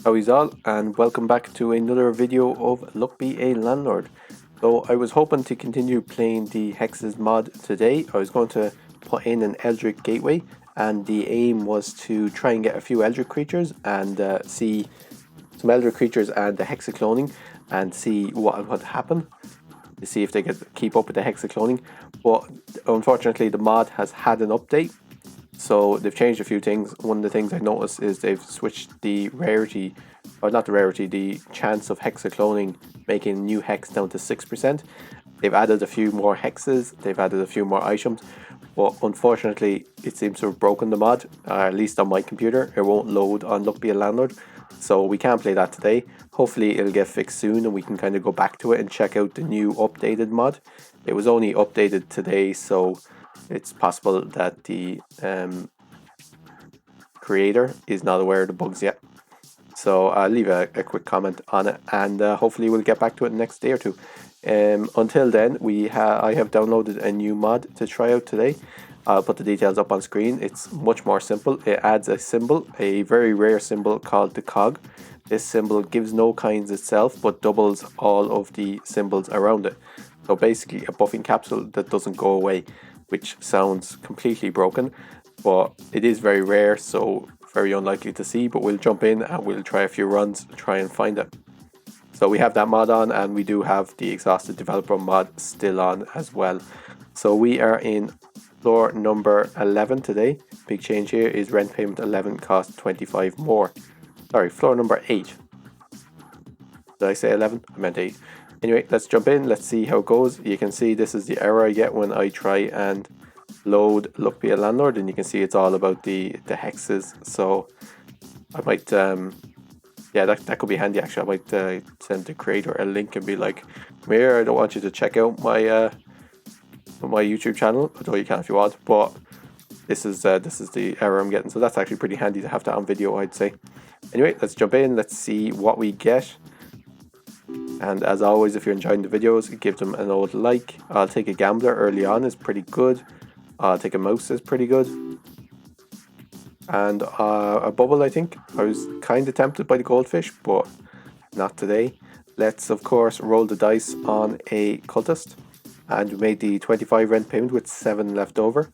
How's all, and welcome back to another video of Luck Be a Landlord. So I was hoping to continue playing the Hexes mod today. I was going to put in an Eldritch Gateway, and the aim was to try and get a few Eldritch creatures and see some Eldritch creatures and the Hexacloning and see what would happen, to see if they could keep up with the Hexacloning. But unfortunately the mod has had an update, so they've changed a few things. One of the things I noticed is they've switched the rarity, or not the rarity, the chance of hexacloning making new hex down to 6%. They've added a few more hexes, they've added a few more items, but unfortunately it seems to have broken the mod, at least on my computer. It won't load on Luck Be a Landlord, so we can't play that today. Hopefully it'll get fixed soon and we can kind of go back to it and check out the new updated mod. It was only updated today, so it's possible that the creator is not aware of the bugs yet. So I'll leave a quick comment on it, and hopefully we'll get back to it in the next day or two. Until then, I have downloaded a new mod to try out today. I'll put the details up on screen. It's much more simple. It adds a symbol, a very rare symbol called the cog. This symbol gives no kinds itself, but doubles all of the symbols around it. So basically a buffing capsule that doesn't go away, which sounds completely broken, but it is very rare, so very unlikely to see. But we'll jump in and we'll try a few runs to try and find it. So we have that mod on, and we do have the exhausted developer mod still on as well. So we are in floor number 11 today. Big change here is rent payment 11 cost 25 more. Sorry, floor number 8. Did I say 11? I meant 8. Anyway, let's jump in. Let's see how it goes. You can see this is the error I get when I try and load Luck Be a Landlord, and you can see it's all about the hexes. So I might yeah, that could be handy actually. I might send the creator a link and be like, come here, I don't want you to check out my my YouTube channel, although you can if you want, but this is the error I'm getting. So that's actually pretty handy to have that on video, I'd say. Anyway, let's jump in. Let's see what we get. And as always, if you're enjoying the videos, give them an old like. I'll take a gambler early on, is pretty good. I'll take a mouse, is pretty good. And a bubble, I think. I was kind of tempted by the goldfish, but not today. Let's, of course, roll the dice on a cultist. And we made the 25 rent payment with 7 left over.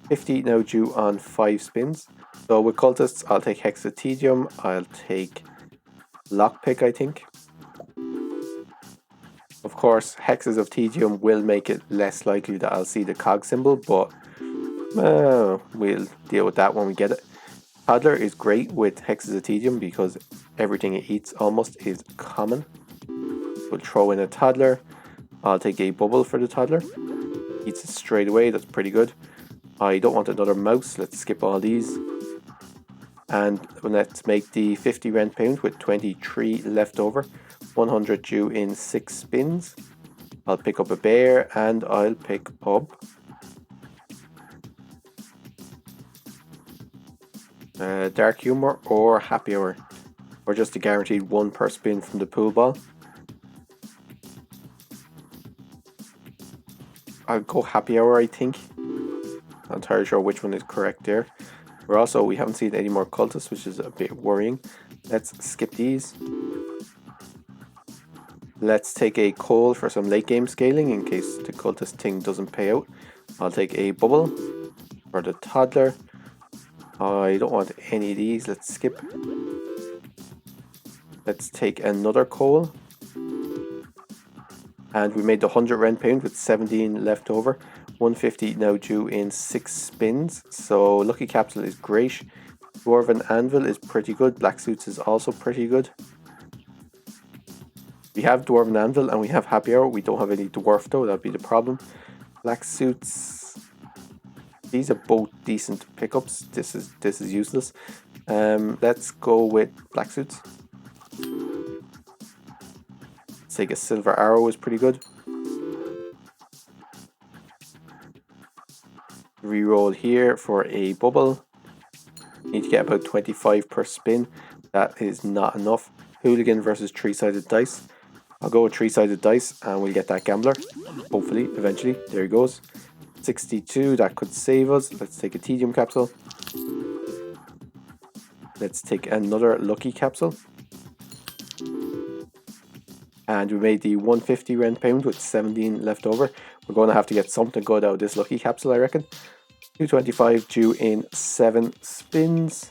50 now due on 5 spins. So with cultists, I'll take Hexatedium. I'll take Lockpick, I think. Of course, hexes of Tedium will make it less likely that I'll see the cog symbol, but we'll deal with that when we get it. Toddler is great with hexes of Tedium because everything it eats almost is common. We'll throw in a toddler. I'll take a bubble for the toddler. Eats it straight away, that's pretty good. I don't want another mouse, let's skip all these. And let's make the 50 rent payment with 23 left over. 100 due in 6 spins. I'll pick up a bear, and I'll pick up Dark Humor or Happy Hour, or just a guaranteed 1 per spin from the pool ball. I'll go Happy Hour, I think. Not entirely sure which one is correct there. We haven't seen any more cultists, which is a bit worrying. Let's skip these. Let's take a coal for some late game scaling in case the cultist thing doesn't pay out. I'll take a bubble for the toddler. I don't want any of these, let's skip. Let's take another coal. And we made the 100 rent payment with 17 left over. 150 now due in 6 spins. So Lucky Capsule is great. Dwarven Anvil is pretty good. Black Suits is also pretty good. We have Dwarven Anvil and we have Happy Hour. We don't have any Dwarf though, that'd be the problem. Black Suits. These are both decent pickups. This is useless. Let's go with Black Suits. Let's take a Silver Arrow, is pretty good. Reroll here for a bubble. Need to get about 25 per spin. That is not enough. Hooligan versus 3-sided dice. I'll go with 3-sided dice and we'll get that gambler. Hopefully, eventually. There he goes. 62, that could save us. Let's take a Tedium capsule. Let's take another Lucky capsule. And we made the 150 rent payment with 17 left over. We're going to have to get something good out of this lucky capsule, I reckon. 225 due in 7 spins.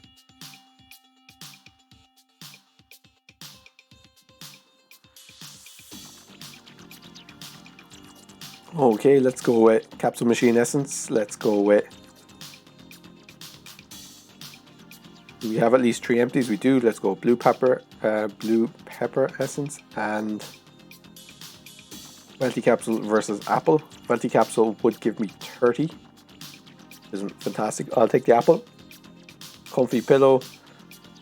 Okay, let's go with Capsule Machine Essence. Let's go with... Do we have at least 3 empties? We do. Let's go Blue Pepper Essence and Wealthy Capsule versus Apple. Wealthy Capsule would give me 30. Isn't fantastic. I'll take the apple. Comfy Pillow.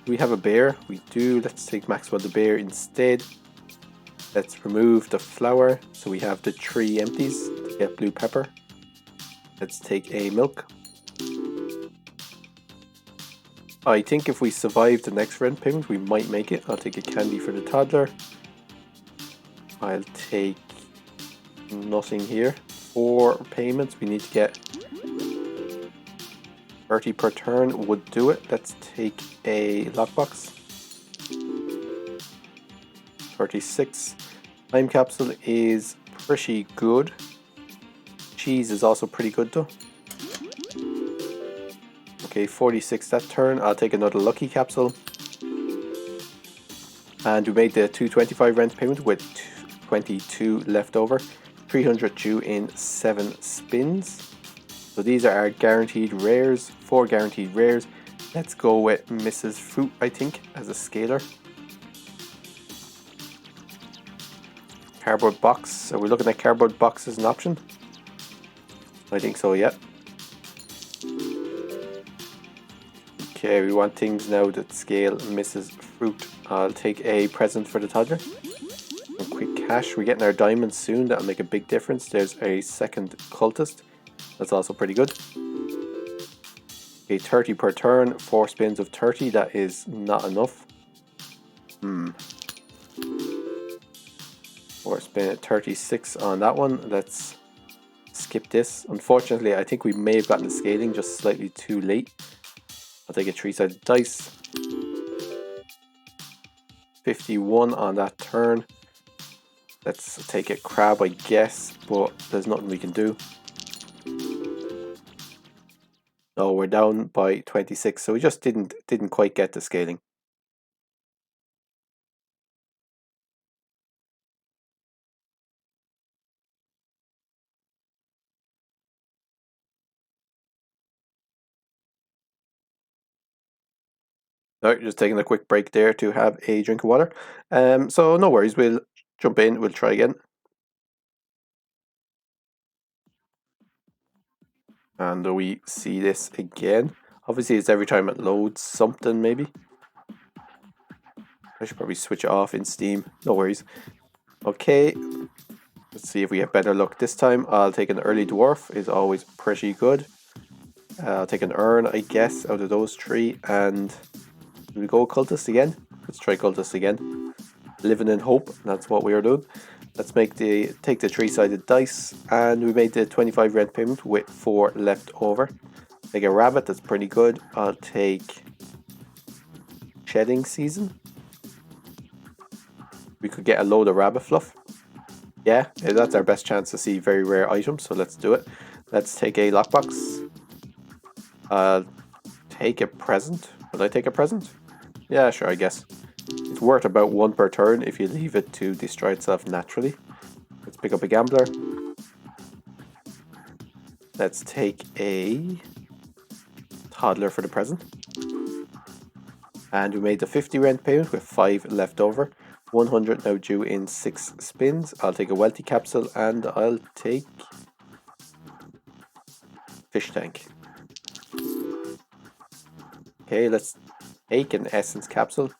Do we have a bear? We do. Let's take Maxwell the bear instead. Let's remove the flower. So we have the 3 empties to get Blue Pepper. Let's take a milk. I think if we survive the next rent payment, we might make it. I'll take a candy for the toddler. I'll take nothing here. 4 payments. We need to get 30 per turn would do it. Let's take a lockbox. 36. Time capsule is pretty good. Cheese is also pretty good though. Okay, 46 that turn. I'll take another lucky capsule. And we made the 225 rent payment with 22 left over. 300 due in 7 spins. So these are our guaranteed rares. 4 guaranteed rares. Let's go with Mrs. Fruit, I think, as a scaler. Cardboard box. Are we looking at cardboard box as an option? I think so, yeah. Okay, we want things now that scale Mrs. Fruit. I'll take a present for the toddler. Some quick cash. We're getting our diamonds soon. That'll make a big difference. There's a second cultist. That's also pretty good. Okay, 30 per turn. 4 spins of 30. That is not enough. 4 spin at 36 on that one. Let's skip this. Unfortunately, I think we may have gotten the scaling just slightly too late. I'll take a 3-sided dice. 51 on that turn. Let's take a crab, I guess, but there's nothing we can do. No, we're down by 26, so we just didn't quite get the scaling. Alright, just taking a quick break there to have a drink of water. So no worries, we'll jump in, we'll try again. And we see this again. Obviously it's every time it loads something maybe. I should probably switch it off in Steam, no worries. Okay, let's see if we have better luck this time. I'll take an early dwarf, is always pretty good. I'll take an urn, I guess, out of those 3, and we go cultist again. Let's try cultist again. Living in hope, that's what we are doing. Let's take the 3-sided dice, and we made the 25 rent payment with 4 left over. Take a rabbit, that's pretty good. I'll take shedding season. We could get a load of rabbit fluff. Yeah, that's our best chance to see very rare items, so let's do it. Let's take a lockbox. Take a present. Will I take a present? Yeah, sure, I guess. It's worth about 1 per turn if you leave it to destroy itself naturally. Let's pick up a gambler. Let's take a toddler for the present. And we made the 50 rent payment with 5 left over. 100 now due in 6 spins. I'll take a wealthy capsule and I'll take fish tank. Okay, let's take an essence capsule.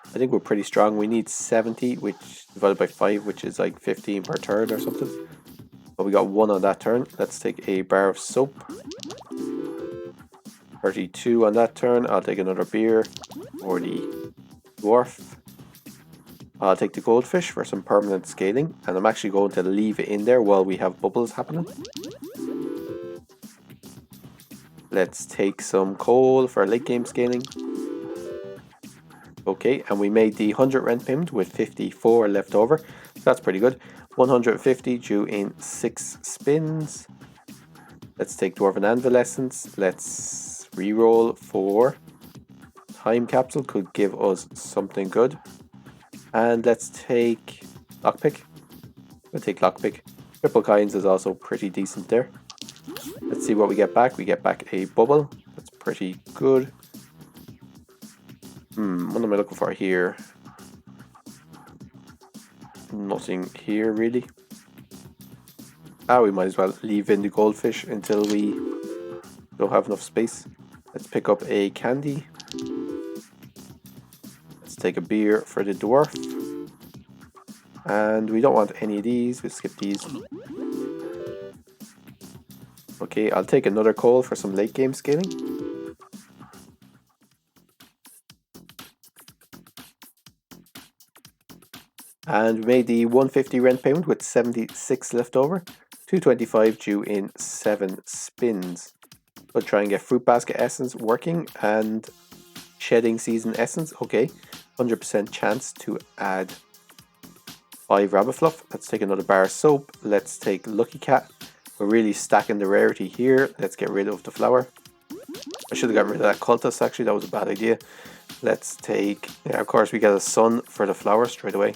I think we're pretty strong. We need 70, which divided by 5, which is like 15 per turn or something. But we got 1 on that turn. Let's take a bar of soap. 32 on that turn. I'll take another beer for the dwarf. I'll take the goldfish for some permanent scaling, and I'm actually going to leave it in there while we have bubbles happening. Let's take some coal for late game scaling. Okay, and we made the 100 rent payment with 54 left over. That's pretty good. 150 due in 6 spins. Let's take Dwarven Anvil Essence. Let's reroll for Time Capsule. Could give us something good. And let's take Lockpick. We'll take Lockpick. Triple Kinds is also pretty decent there. Let's see what we get back. We get back a bubble. That's pretty good. What am I looking for here? Nothing here really. We might as well leave in the goldfish until we don't have enough space. Let's pick up a candy. Let's take a beer for the dwarf. And we don't want any of these. We'll skip these. Okay, I'll take another coal for some late game scaling. And we made the 150 rent payment with 76 left over. 225 due in 7 spins. We'll try and get Fruit Basket Essence working and Shedding Season Essence. Okay, 100% chance to add 5 Rabbit Fluff. Let's take another bar of soap. Let's take Lucky Cat. We're really stacking the rarity here. Let's get rid of the flower. I should have gotten rid of that cultist actually, that was a bad idea. Let's take, yeah, of course we get a sun for the flower straight away.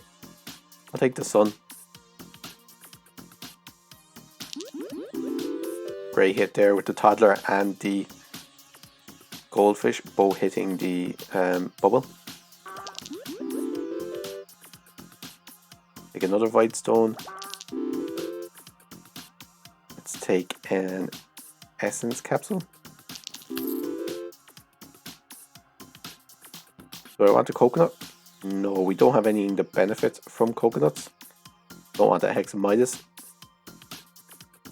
I'll take the sun. Great hit there with the toddler and the goldfish both hitting the bubble. Take another Void Stone. Let's take an Essence Capsule. Do I want a coconut? No, we don't have anything that benefits from coconuts. Don't want that Hex Midas.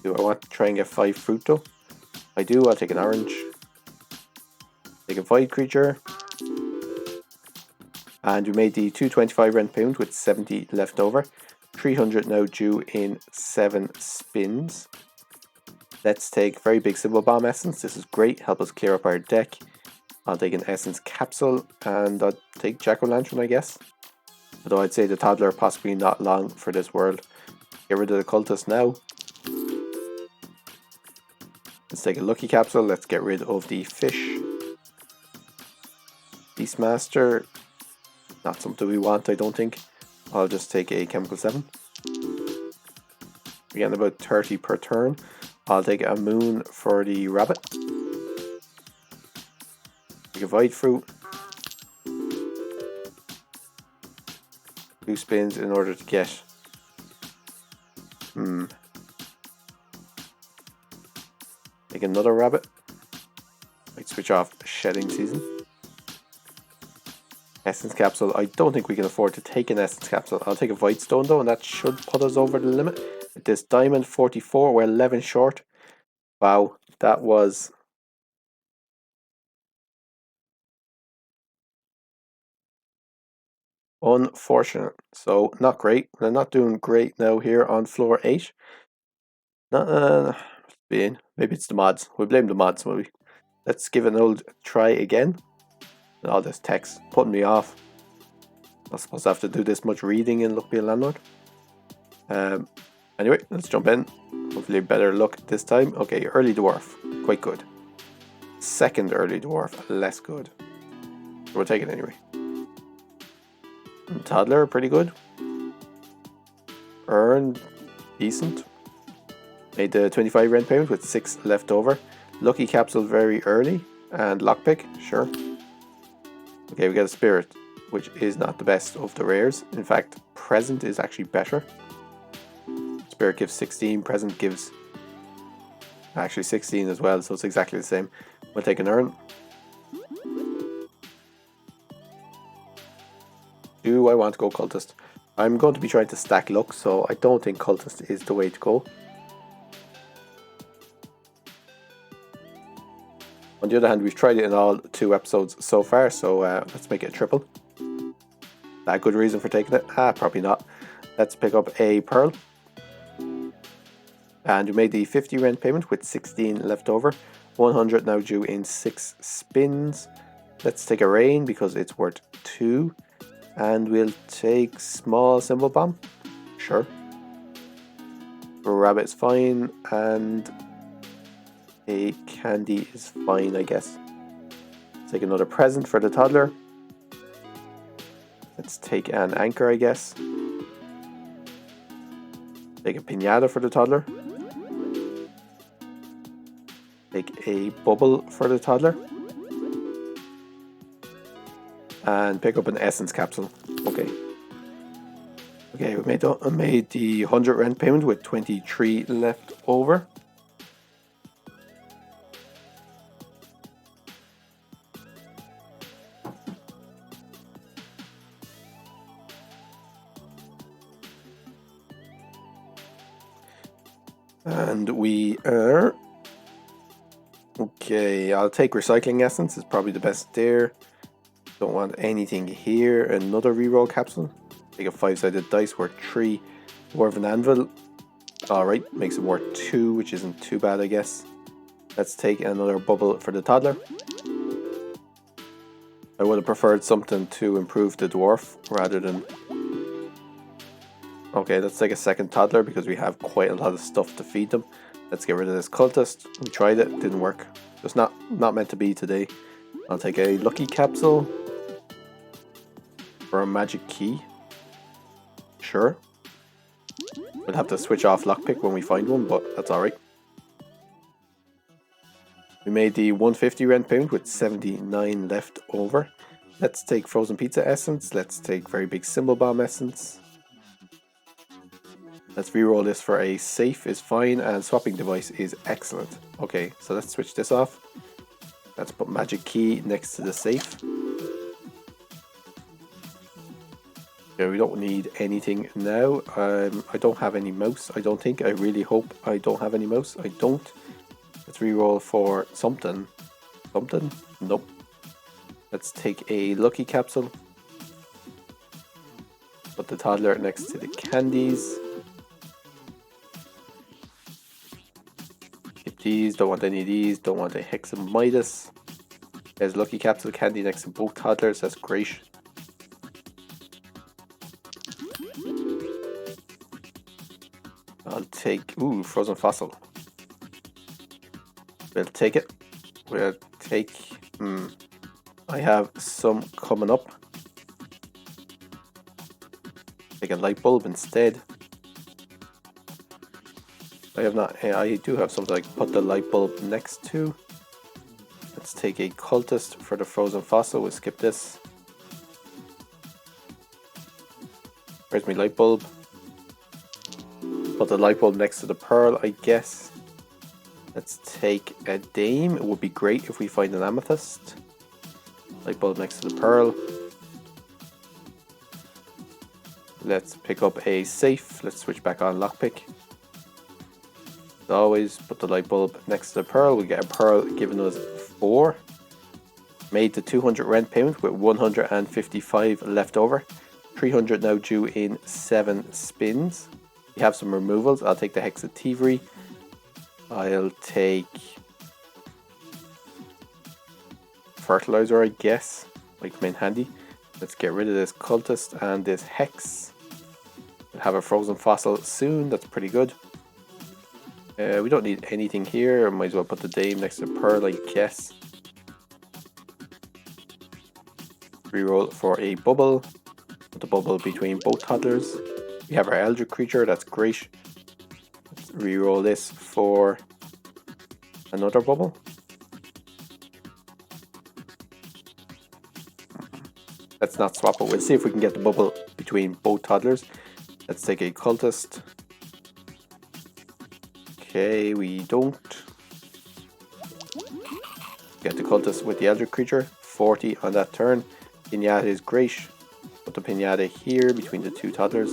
Do I want to try and get 5 fruit though? I do. I'll take an orange. Take a void creature. And we made the 225 rent payment with 70 left over. 300 now due in 7 spins. Let's take very big Symbol Bomb Essence. This is great. Help us clear up our deck. I'll take an Essence Capsule and I'll take Jack-o'-lantern, I guess. Although I'd say the toddler possibly not long for this world. Get rid of the cultist now. Let's take a Lucky Capsule. Let's get rid of the fish. Beastmaster. Not something we want, I don't think. I'll just take a Chemical 7. We're getting about 30 per turn. I'll take a moon for the rabbit. Take a Void Fruit. 2 spins in order to get... Take another rabbit. Might switch off Shedding Season. Essence Capsule. I don't think we can afford to take an Essence Capsule. I'll take a Void Stone though, and that should put us over the limit. With this Diamond 44, we're 11 short. Wow, that was... unfortunate. So, not great. We're not doing great now here on floor 8. Maybe it's the mods. We'll blame the mods, will we? Let's give it an old try again. All this text putting me off. I'm not supposed to have to do this much reading in Luck Be a Landlord. Anyway, let's jump in. Hopefully better luck this time. Okay, early dwarf, quite good. Second early dwarf, less good. We'll take it anyway. And toddler, pretty good. Earn, decent. Made the 25 rent payment with 6 left over. Lucky Capsule very early. And Lockpick, sure. Okay, we got a Spirit, which is not the best of the rares. In fact, Present is actually better. Spirit gives 16, Present gives actually 16 as well, so it's exactly the same. We'll take an Urn. Do I want to go Cultist? I'm going to be trying to stack luck, so I don't think Cultist is the way to go. On the other hand, we've tried it in all 2 episodes so far, so let's make it a triple. Is that a good reason for taking it? Probably not. Let's pick up a Pearl. And we made the 50 rent payment with 16 left over. 100 now due in 6 spins. Let's take a Rain because it's worth 2. And we'll take Small Symbol Bomb. Sure. A rabbit is fine, and a candy is fine, I guess. Take another present for the toddler. Let's take an anchor, I guess. Take a piñata for the toddler. Take a bubble for the toddler. And pick up an essence capsule. Okay. Okay, we made the 100 rent payment with 23 left over. And we are... Okay, I'll take recycling essence. It's probably the best there. Don't want anything here. Another reroll capsule. Take a 5-sided dice worth 3. Dwarven anvil. Alright, makes it worth 2, which isn't too bad, I guess. Let's take another bubble for the toddler. I would have preferred something to improve the dwarf rather than... Okay, let's take a second toddler because we have quite a lot of stuff to feed them. Let's get rid of this cultist. We tried it, didn't work. It's not meant to be today. I'll take a lucky capsule for a magic key. Sure. We'll have to switch off lockpick when we find one, but that's alright. We made the 150 rent payment with 79 left over. Let's take frozen pizza essence. Let's take very big symbol bomb essence. Let's reroll this for a safe is fine and swapping device is excellent. Okay, so let's switch this off. Let's put magic key next to the safe. Okay, we don't need anything now. I don't have any mouse, I don't think. I really hope I don't have any mouse. I don't. Let's reroll for something. Something? Nope. Let's take a lucky capsule. Put the toddler next to the candies. These, don't want any of these, don't want a Hexamitis. There's lucky capsule candy next to both toddlers, that's great. I'll take, ooh, frozen fossil. We'll take it. We'll take, I have some coming up. Take a light bulb instead. I do have something I can put the light bulb next to. Let's take a cultist for the frozen fossil. We'll skip this. Where's my light bulb? Put the light bulb next to the pearl, I guess. Let's take a dame. It would be great if we find an amethyst. Light bulb next to the pearl. Let's pick up a safe. Let's switch back on lockpick. Always put the light bulb next to the pearl. We get a pearl giving us 4. Made the 200 rent payment with 155 left over. 300 now due in 7 spins. We have some removals. I'll take the Hexativery. I'll take fertilizer, I guess. Might come in handy. Let's get rid of this cultist and this hex. We'll have a frozen fossil soon. That's pretty good. We don't need anything here. Might as well put the dame next to pearl, I guess. Reroll for a bubble. Put the bubble between both toddlers. We have our eldritch creature. That's great. Let's reroll this for another bubble. Let's not swap it. We'll see if we can get the bubble between both toddlers. Let's take a cultist. Okay, we don't. Get the cultist with the eldritch creature. 40 on that turn. Piñata is great. Put the piñata here between the two toddlers.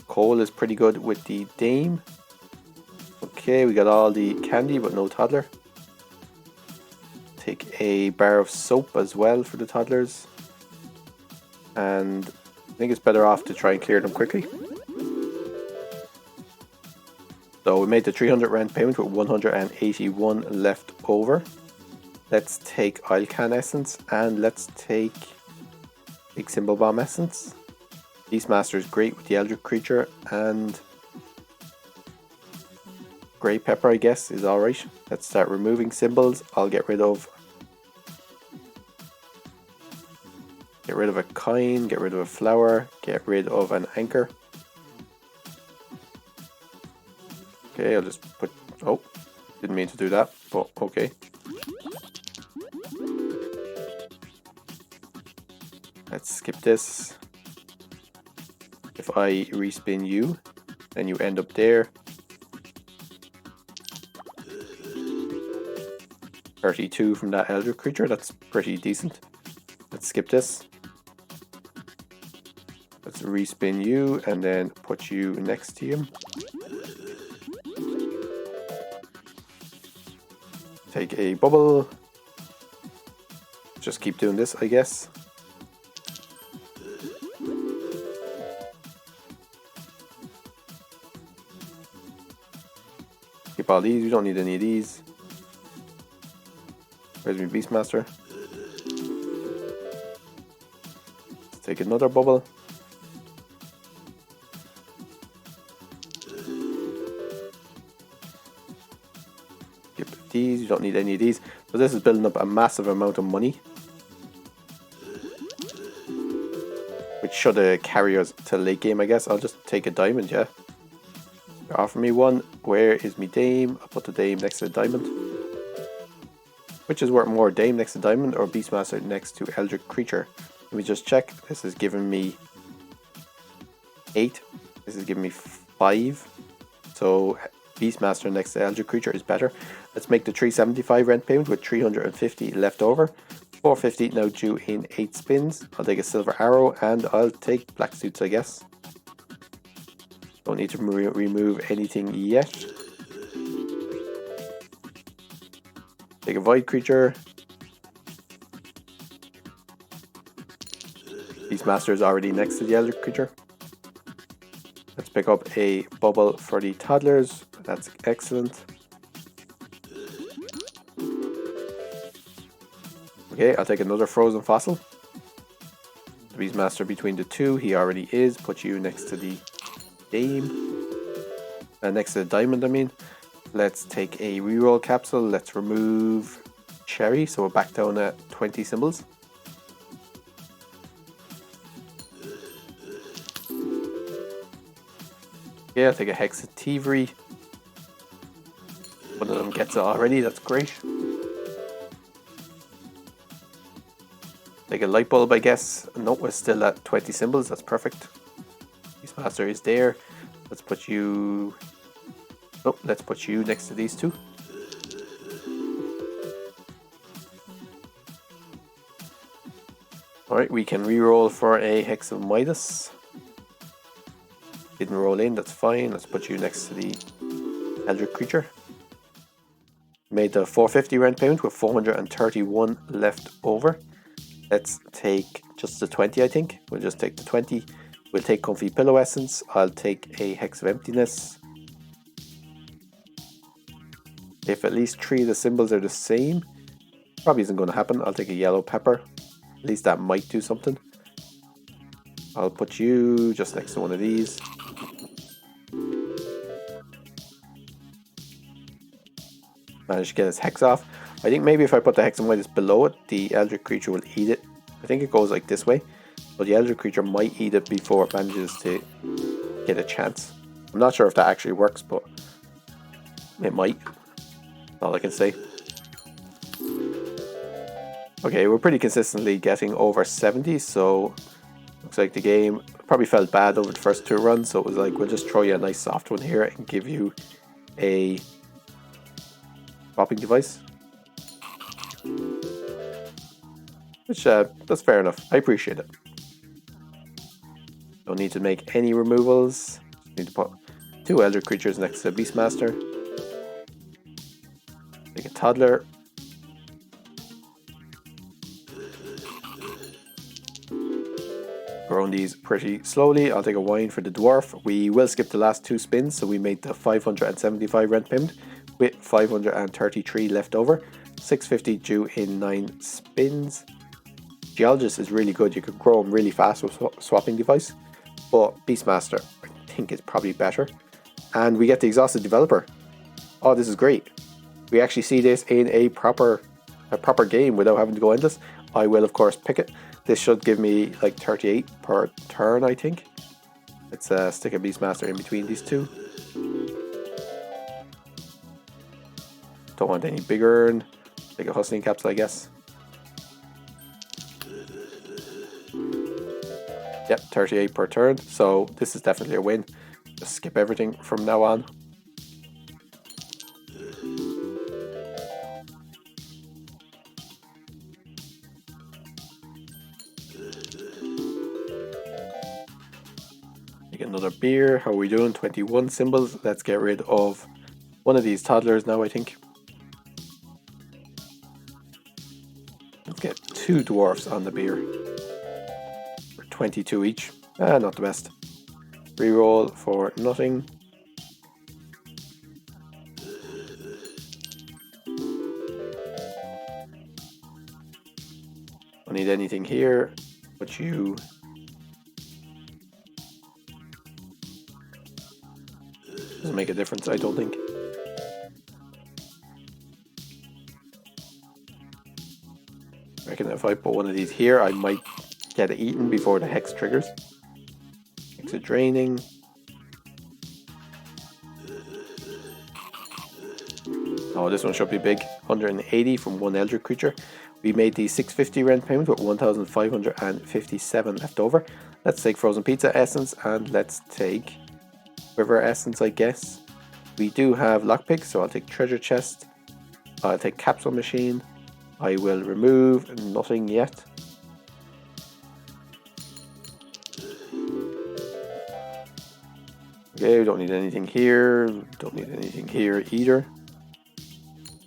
Cole is pretty good with the dame. Okay, we got all the candy but no toddler. Take a bar of soap as well for the toddlers. And I think it's better off to try and clear them quickly. So we made the 300 rent payment with 181 left over. Let's take oil can essence and let's take big symbol bomb essence. Beastmaster is great with the Eldritch Creature, and Grey Pepper, I guess, is alright. Let's start removing symbols. I'll get rid of a coin, get rid of a flower, get rid of an anchor. Okay, I'll just put... Oh, didn't mean to do that, but okay. Let's skip this. If I respin you, then you end up there. 32 from that Eldritch Creature, that's pretty decent. Let's skip this. Let's respin you and then put you next to him. Take a bubble. Just keep doing this, I guess. Keep all these, we don't need any of these. Where's my Beastmaster? Let's take another bubble. Skip these, you don't need any of these. So this is building up a massive amount of money, which should carry us to late game, I guess. I'll just take a diamond, yeah. Offer me one. Where is me dame? I'll put the dame next to the diamond. Which is worth more, dame next to diamond or Beastmaster next to Eldritch Creature? Let me just check. This is giving me 8. This is giving me 5. So Beastmaster next to Eldritch Creature is better. Let's make the 375 rent payment with 350 left over. 450 now due in 8 spins. I'll take a silver arrow and I'll take black suits, I guess. Don't need to remove anything yet. Take a void creature. Beastmaster is already next to the Eldritch Creature. Let's pick up a bubble for the toddlers. That's excellent. Okay, I'll take another frozen fossil. The Beastmaster between the two, he already is. Put you next to the dame. Next to the diamond, I mean. Let's take a reroll capsule. Let's remove cherry, so we're back down at 20 symbols. Yeah, I'll take a Hex of Thievery. One of them gets it already, that's great. Take a light bulb, I guess. No, we're still at 20 symbols, that's perfect. Beastmaster is there. Let's put you... Oh, let's put you next to these two. Alright, we can re-roll for a Hex of Midas. Didn't roll in, that's fine. Let's put you next to the Eldritch Creature. Made the 450 rent payment with 431 left over. Let's take just the 20, I think. We'll just take the 20. We'll take Comfy Pillow Essence. I'll take a Hex of Emptiness. If at least 3 of the symbols are the same, probably isn't going to happen. I'll take a yellow pepper. At least that might do something. I'll put you just next to one of these. Managed to get his Hex off. I think maybe if I put the Hex of Midas below it, the Eldritch Creature will eat it. I think it goes like this way. But the Eldritch Creature might eat it before it manages to get a chance. I'm not sure if that actually works, but it might. All I can say. Okay, we're pretty consistently getting over 70, so looks like the game probably felt bad over the first 2 runs, so it was like, we'll just throw you a nice soft one here and give you a swapping device. Which, that's fair enough. I appreciate it. Don't need to make any removals. Just need to put 2 Eldritch Creatures next to Beastmaster. Take a toddler. Growing these pretty slowly. I'll take a wine for the dwarf. We will skip the last 2 spins, so we made the 575 rent payment with 533 left over. 650 due in 9 spins. Geologist is really good. You can grow them really fast with swapping device. but Beastmaster I think is probably better. And we get the exhausted developer. Oh, this is great. We actually see this in a proper game without having to go endless. I will of course pick it. This should give me like 38 per turn, I think. Let's stick a Beastmaster in between these two. Don't want any bigger. Take a hustling capsule, I guess. Yep, 38 per turn. So this is definitely a win. Just skip everything from now on. Take another beer. How are we doing? 21 symbols. Let's get rid of one of these toddlers now, I think. Let's get 2 dwarfs on the beer. For 22 each. Not the best. Reroll for nothing. Don't need anything here, but you... Doesn't make a difference, I don't think. I reckon if I put one of these here, I might get it eaten before the hex triggers. Exit draining. Oh, this one should be big. 180 from one Eldritch creature. We made the 650 rent payment with 1,557 left over. Let's take Frozen Pizza Essence and let's take River Essence, I guess. We do have Lockpick, so I'll take Treasure Chest. I'll take Capsule Machine. I will remove nothing yet. Okay, we don't need anything here. Don't need anything here either.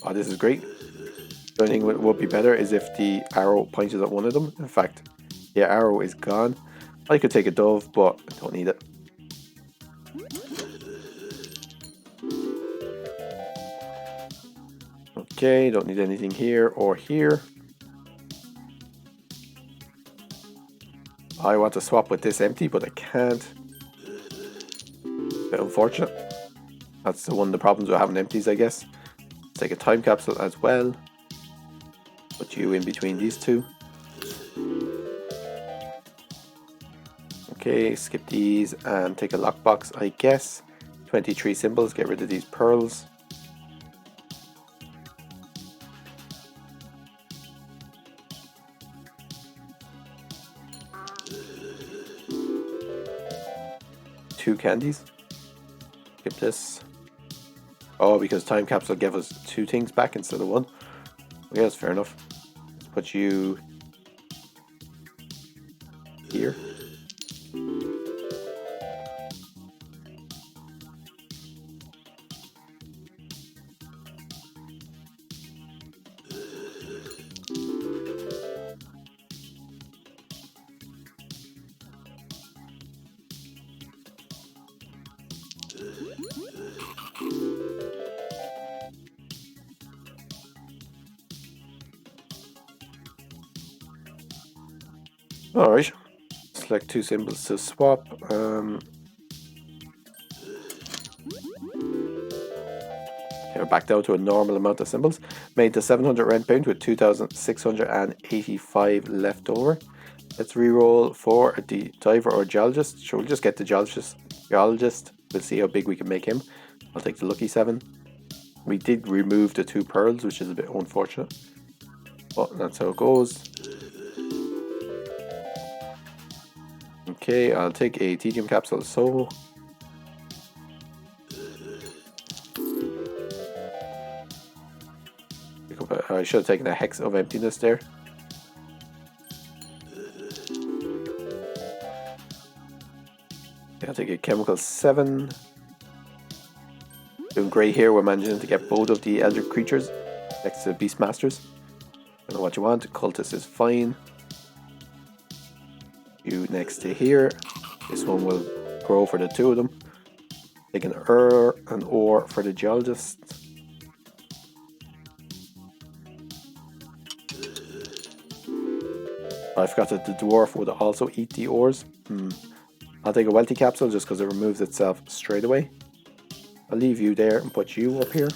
Oh, this is great. The only thing that would be better is if the arrow pointed at one of them. In fact, the arrow is gone. I could take a dove, but I don't need it. Okay, don't need anything here or here. I want to swap with this empty, but I can't. Bit unfortunate. That's one of the problems with having empties, I guess. Let's take a time capsule as well. Put you in between these two. Okay, skip these and take a lockbox, I guess. 23 symbols, get rid of these pearls. Two candies. Skip this. Oh, because time capsule gave us 2 things back instead of 1. Okay, that's fair enough. Let's put you here. Alright, select 2 symbols to swap. Okay, we're back down to a normal amount of symbols. Made the 700 rent bound with 2,685 left over. Let's reroll for the diver or geologist. Sure, we'll just get the geologist. We'll see how big we can make him. I'll take the lucky 7. We did remove the 2 pearls, which is a bit unfortunate. But that's how it goes. Okay, I'll take a tedium capsule. So I should have taken a hex of emptiness there. I'll take a chemical 7. Doing great here. We're managing to get both of the Eldritch creatures next to Beastmasters. Don't know what you want. Cultist is fine. You next to here. This one will grow for the 2 of them. Take an ore for the geologist. I forgot that the dwarf would also eat the ores. I'll take a wealthy capsule just because it removes itself straight away. I'll leave you there and put you up here.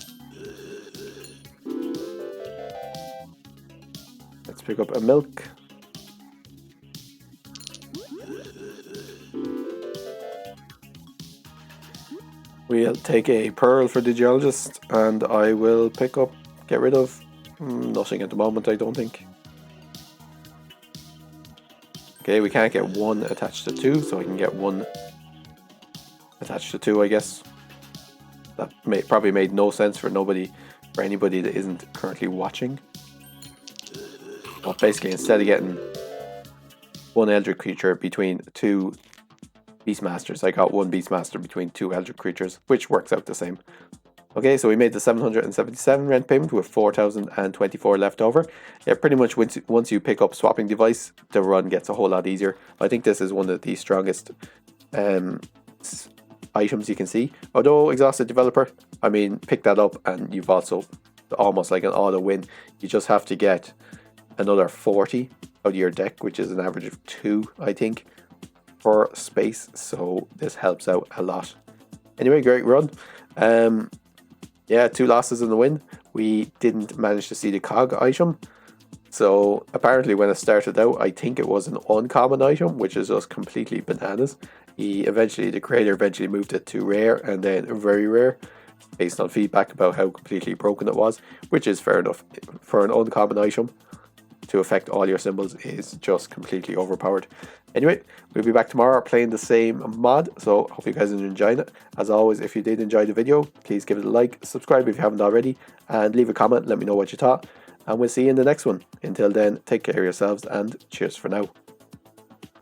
Let's pick up a milk. We'll take a pearl for the geologist, and I will get rid of nothing at the moment, I don't think. Okay, we can't get one attached to two, so I can get one attached to two, I guess. That probably made no sense for anybody that isn't currently watching. But basically, instead of getting one Eldritch creature between two Beastmasters, I got one Beastmaster between two Eldritch creatures, which works out the same. Okay, so we made the 777 rent payment with 4,024 left over. Yeah, pretty much once you pick up Swapping Device, the run gets a whole lot easier. I think this is one of the strongest items you can see. Although Exhausted Developer, I mean, pick that up and you've also almost like an auto win. You just have to get another 40 out of your deck, which is an average of 2, I think, per space. So this helps out a lot. Anyway, great run. Yeah, 2 losses in the win. We didn't manage to see the cog item. So apparently when it started out, I think it was an uncommon item, which is just completely bananas. The creator eventually moved it to rare and then very rare, based on feedback about how completely broken it was, which is fair enough. For an uncommon item to affect all your symbols is just completely overpowered. Anyway, we'll be back tomorrow playing the same mod, so hope you guys are enjoying it. As always, if you did enjoy the video, please give it a like, subscribe if you haven't already, and leave a comment, let me know what you thought, and we'll see you in the next one. Until then, take care of yourselves, and cheers for now.